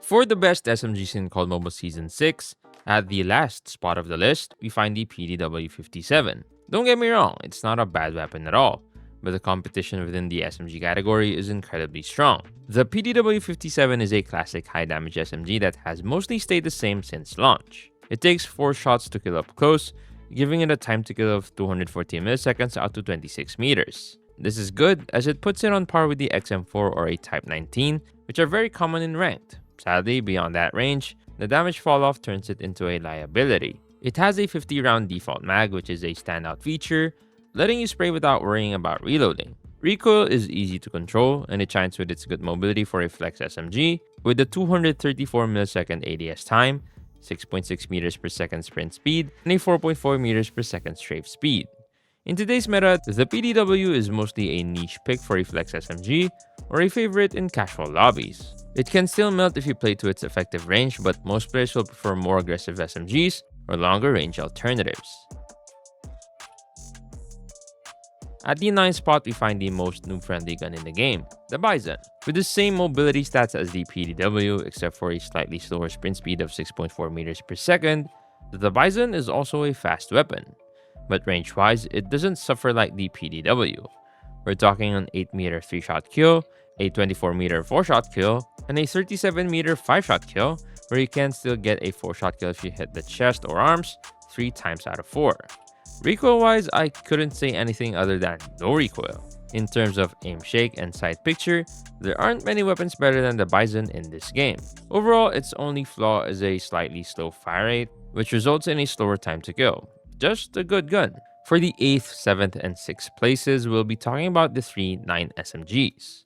For the best SMGs in COD Mobile Season 6, at the last spot of the list, we find the PDW-57. Don't get me wrong, it's not a bad weapon at all, but the competition within the SMG category is incredibly strong. The PDW-57 is a classic high-damage SMG that has mostly stayed the same since launch. It takes 4 shots to kill up close, giving it a time to kill of 214 milliseconds out to 26 meters. This is good as it puts it on par with the XM4 or a Type 19, which are very common in ranked. Sadly, beyond that range, the damage falloff turns it into a liability. It has a 50-round default mag, which is a standout feature, letting you spray without worrying about reloading. Recoil is easy to control, and it shines with its good mobility for a flex SMG, with a 234 millisecond ADS time, 6.6 meters per second sprint speed, and a 4.4 meters per second strafe speed. In today's meta, the PDW is mostly a niche pick for a flex SMG, or a favorite in casual lobbies. It can still melt if you play to its effective range, but most players will prefer more aggressive SMGs or longer range alternatives. At the 9th spot, we find the most noob-friendly gun in the game, the Bizon. With the same mobility stats as the PDW, except for a slightly slower sprint speed of 6.4 meters per second, the Bizon is also a fast weapon. But range-wise, it doesn't suffer like the PDW. We're talking an 8-meter 3-shot kill, a 24-meter 4-shot kill, and a 37-meter 5-shot kill, where you can still get a 4-shot kill if you hit the chest or arms 3 times out of 4. Recoil-wise, I couldn't say anything other than no recoil. In terms of aim shake and sight picture, there aren't many weapons better than the Bizon in this game. Overall, its only flaw is a slightly slow fire rate, which results in a slower time to kill. Just a good gun. For the 8th, 7th, and 6th places, we'll be talking about the 3 9 SMGs.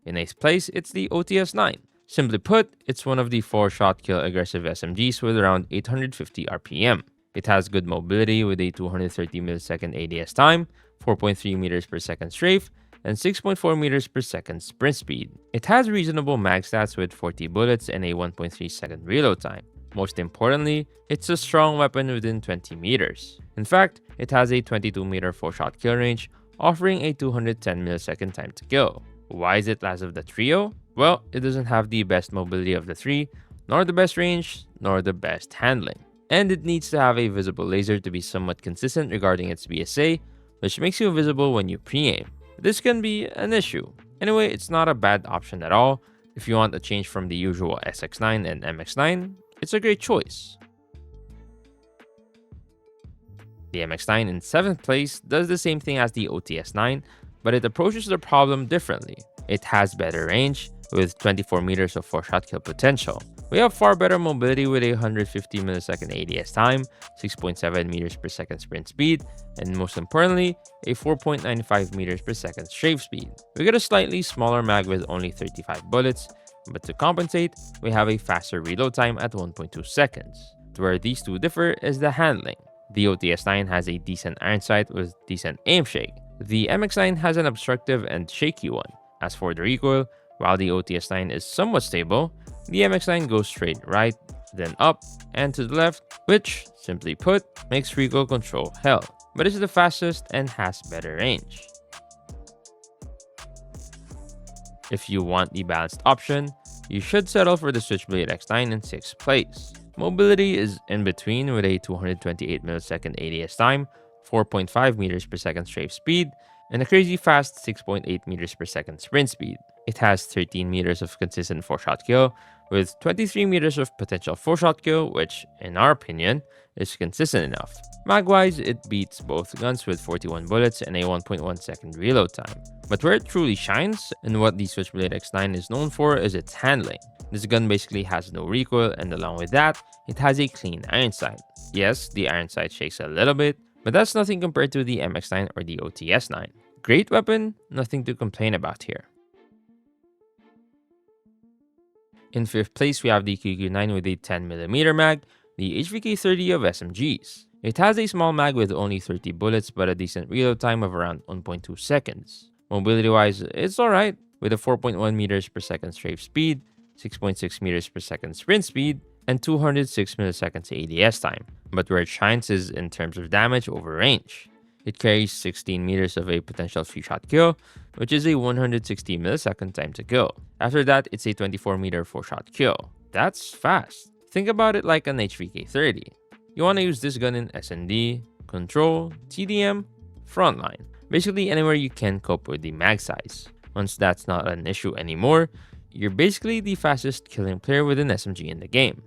In 8th place, it's the OTS-9. Simply put, it's one of the 4-shot kill aggressive SMGs with around 850 RPM. It has good mobility with a 230 millisecond ADS time, 4.3 meters per second strafe, and 6.4 meters per second sprint speed. It has reasonable mag stats with 40 bullets and a 1.3 second reload time. Most importantly, it's a strong weapon within 20 meters. In fact, it has a 22-meter 4-shot kill range, offering a 210 millisecond time to kill. Why is it last of the trio? Well, it doesn't have the best mobility of the 3, nor the best range, nor the best handling. And it needs to have a visible laser to be somewhat consistent regarding its BSA, which makes you invisible when you pre-aim. This can be an issue. Anyway, it's not a bad option at all. If you want a change from the usual SX9 and MX9, it's a great choice. The MX9 in 7th place does the same thing as the OTS-9, but it approaches the problem differently. It has better range, with 24 meters of 4-shot kill potential. We have far better mobility with a 150 millisecond ADS time, 6.7 meters per second sprint speed, and most importantly, a 4.95 meters per second strafe speed. We get a slightly smaller mag with only 35 bullets, but to compensate, we have a faster reload time at 1.2 seconds. Where these two differ is the handling. The OTS-9 has a decent iron sight with decent aim shake. The MX-9 has an obstructive and shaky one. As for the recoil, while the OTS-9 is somewhat stable, the MX-9 goes straight right, then up, and to the left, which, simply put, makes recoil control hell, but is the fastest and has better range. If you want the balanced option, you should settle for the Switchblade X9 in 6th place. Mobility is in between with a 228 millisecond ADS time, 4.5 meters per second strafe speed, and a crazy fast 6.8 meters per second sprint speed. It has 13 meters of consistent 4-shot kill, with 23 meters of potential 4-shot kill, which, in our opinion, is consistent enough. Mag-wise, it beats both guns with 41 bullets and a 1.1 second reload time. But where it truly shines, and what the Switchblade X9 is known for, is its handling. This gun basically has no recoil, and along with that, it has a clean iron sight. Yes, the iron sight shakes a little bit, but that's nothing compared to the MX9 or the OTS9. Great weapon, nothing to complain about here. In 5th place, we have the QQ9 with a 10mm mag, the HVK30 of SMGs. It has a small mag with only 30 bullets but a decent reload time of around 1.2 seconds. Mobility wise, it's alright, with a 4.1 meters per second strafe speed, 6.6 meters per second sprint speed, and 206 milliseconds ADS time. But where it shines is in terms of damage over range. It carries 16 meters of a potential 3-shot kill, which is a 160 millisecond time to kill. After that, it's a 24-meter 4-shot kill. That's fast. Think about it like an HVK-30. You want to use this gun in SND, Control, TDM, Frontline. Basically anywhere you can cope with the mag size. Once that's not an issue anymore, you're basically the fastest killing player with an SMG in the game.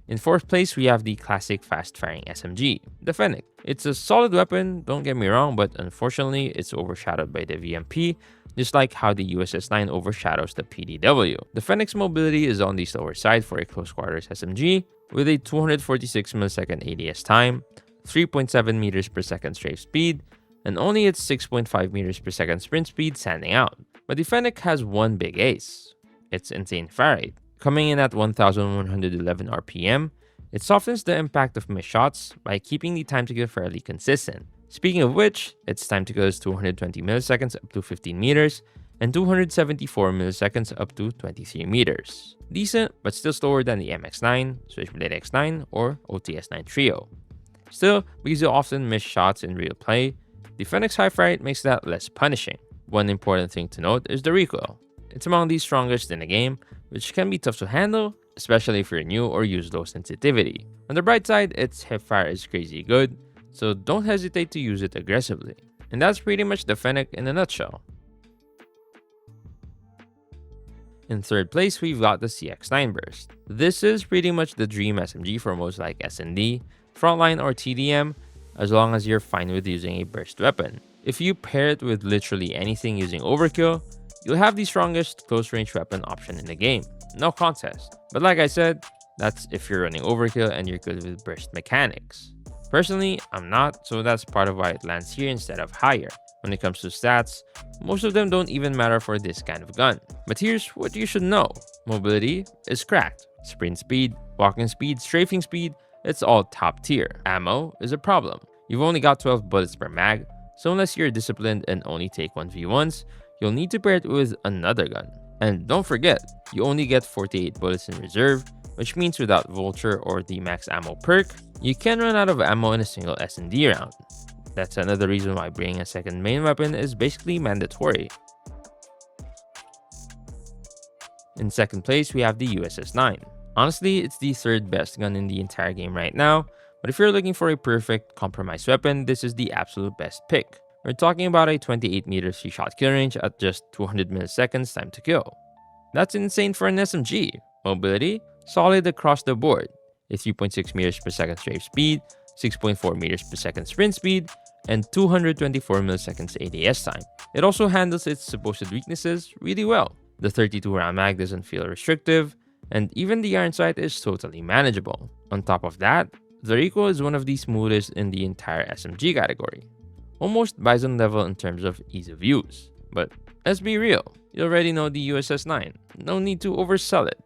In 4th place, we have the classic fast-firing SMG, the Fennec. It's a solid weapon, don't get me wrong, but unfortunately, it's overshadowed by the VMP, just like how the USS-9 overshadows the PDW. The Fennec's mobility is on the slower side for a close quarters SMG, with a 246 millisecond ADS time, 3.7 meters per second strafe speed, and only its 6.5 meters per second sprint speed standing out. But the Fennec has one big ace: its insane fire rate. Coming in at 1111 RPM, it softens the impact of missed shots by keeping the time to kill fairly consistent. Speaking of which, its time to kill is 220 milliseconds up to 15 meters, and 274 milliseconds up to 23 meters. Decent, but still slower than the MX-9, Switchblade X9, or OTS-9 Trio. Still, because you often miss shots in real play, the Fennec's high fire rate makes that less punishing. One important thing to note is the recoil. It's among the strongest in the game, which can be tough to handle, especially if you're new or use low sensitivity. On the bright side, its hipfire is crazy good, so don't hesitate to use it aggressively. And that's pretty much the Fennec in a nutshell. In 3rd place, we've got the CX-9 Burst. This is pretty much the dream SMG for most like SND, Frontline, or TDM, as long as you're fine with using a burst weapon. If you pair it with literally anything using overkill, you'll have the strongest close-range weapon option in the game. No contest. But like I said, that's if you're running overkill and you're good with burst mechanics. Personally, I'm not, so that's part of why it lands here instead of higher. When it comes to stats, most of them don't even matter for this kind of gun. But here's what you should know. Mobility is cracked. Sprint speed, walking speed, strafing speed, it's all top tier. Ammo is a problem. You've only got 12 bullets per mag, so unless you're disciplined and only take 1v1s, you'll need to pair it with another gun. And don't forget, you only get 48 bullets in reserve, which means without Vulture or the max ammo perk, you can run out of ammo in a single S&D round. That's another reason why bringing a second main weapon is basically mandatory. In 2nd place, we have the USS-9. Honestly, it's the 3rd best gun in the entire game right now, but if you're looking for a perfect compromise weapon, this is the absolute best pick. We're talking about a 28 meter 3-shot kill range at just 200 milliseconds time to kill. That's insane for an SMG. Mobility, solid across the board. A 3.6 meters per second strafe speed, 6.4 meters per second sprint speed, and 224 milliseconds ADS time. It also handles its supposed weaknesses really well. The 32 round mag doesn't feel restrictive, and even the iron sight is totally manageable. On top of that, the recoil is one of the smoothest in the entire SMG category. Almost Bizon level in terms of ease of use. But let's be real, you already know the USS-9, no need to oversell it.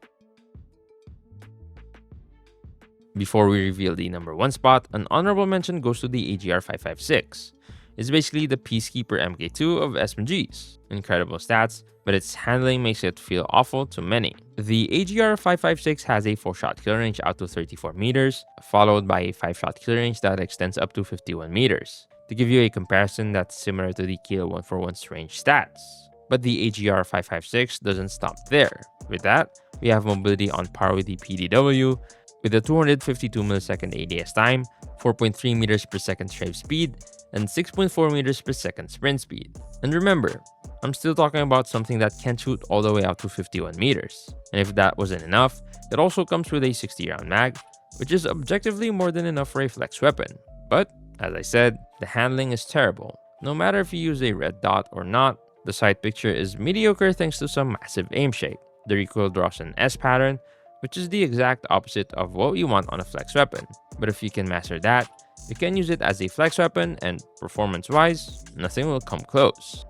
Before we reveal the number 1 spot, an honorable mention goes to the AGR-556. It's basically the Peacekeeper MK2 of SMGs. Incredible stats, but its handling makes it feel awful to many. The AGR-556 has a 4-shot kill range out to 34 meters, followed by a 5-shot kill range that extends up to 51 meters. To give you a comparison, that's similar to the Kilo 141's range stats. But the AGR-556 doesn't stop there. With that, we have mobility on par with the PDW, with a 252 millisecond ADS time, 4.3 meters per second strafe speed, and 6.4 meters per second sprint speed. And remember, I'm still talking about something that can shoot all the way out to 51 meters. And if that wasn't enough, it also comes with a 60 round mag, which is objectively more than enough for a flex weapon. But, as I said, the handling is terrible. No matter if you use a red dot or not, the sight picture is mediocre thanks to some massive aim shake. The recoil draws an S pattern, which is the exact opposite of what you want on a flex weapon. But if you can master that, you can use it as a flex weapon, and performance-wise, nothing will come close.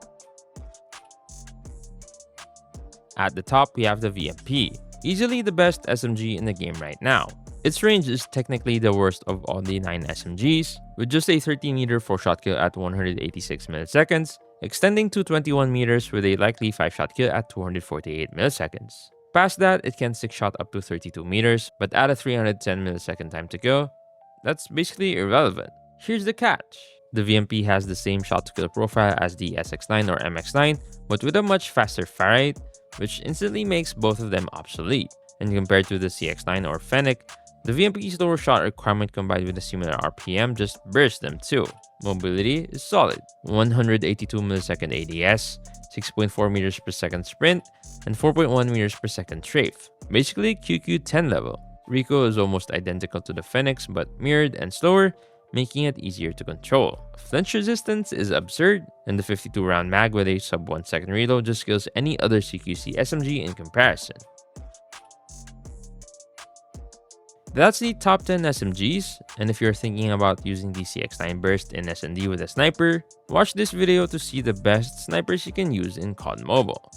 At the top, we have the VMP, easily the best SMG in the game right now. Its range is technically the worst of all the 9 SMGs, with just a 13-meter 4-shot kill at 186 milliseconds, extending to 21 meters with a likely 5-shot kill at 248 milliseconds. Past that, it can 6-shot up to 32 meters, but at a 310 millisecond time to kill, that's basically irrelevant. Here's the catch. The VMP has the same shot-to-kill profile as the SX9 or MX9, but with a much faster fire rate, which instantly makes both of them obsolete. And compared to the CX9 or Fennec, the VMP's lower shot requirement combined with a similar RPM just bursts them too. Mobility is solid, 182 millisecond ADS, 6.4 meters per second sprint, and 4.1 meters per second strafe. Basically QQ10 level. Recoil is almost identical to the Fennec's but mirrored and slower, making it easier to control. Flinch resistance is absurd, and the 52 round mag with a sub 1 second reload just kills any other CQC SMG in comparison. That's the top 10 SMGs, and if you're thinking about using the CX9 burst in S&D with a sniper, watch this video to see the best snipers you can use in COD Mobile.